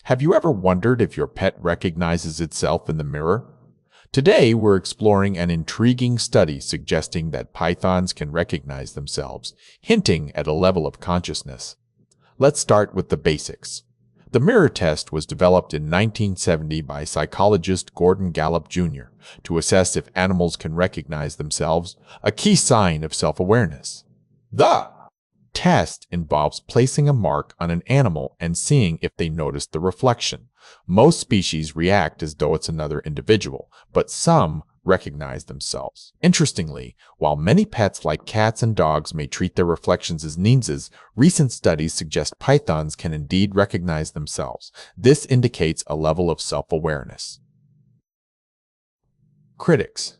Have you ever wondered if your pet recognizes itself in the mirror? Today, we're exploring an intriguing study suggesting that pythons can recognize themselves, hinting at a level of consciousness. Let's start with the basics. The mirror test was developed in 1970 by psychologist Gordon Gallup Jr. to assess if animals can recognize themselves, a key sign of self-awareness. The test involves placing a mark on an animal and seeing if they notice the reflection. Most species react as though it's another individual, but some recognize themselves. Interestingly, while many pets like cats and dogs may treat their reflections as ninjas, recent studies suggest pythons can indeed recognize themselves. This indicates a level of self-awareness. Critics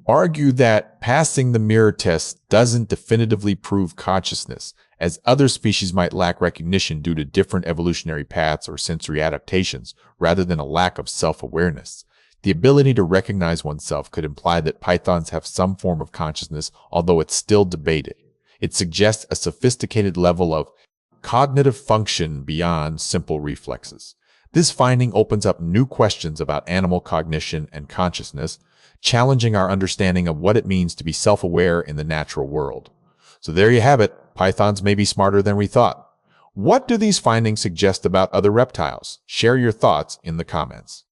argue that passing the mirror test doesn't definitively prove consciousness, as other species might lack recognition due to different evolutionary paths or sensory adaptations, rather than a lack of self-awareness. The ability to recognize oneself could imply that pythons have some form of consciousness, although it's still debated. It suggests a sophisticated level of cognitive function beyond simple reflexes. This finding opens up new questions about animal cognition and consciousness, challenging our understanding of what it means to be self-aware in the natural world. So there you have it. Pythons may be smarter than we thought. What do these findings suggest about other reptiles? Share your thoughts in the comments.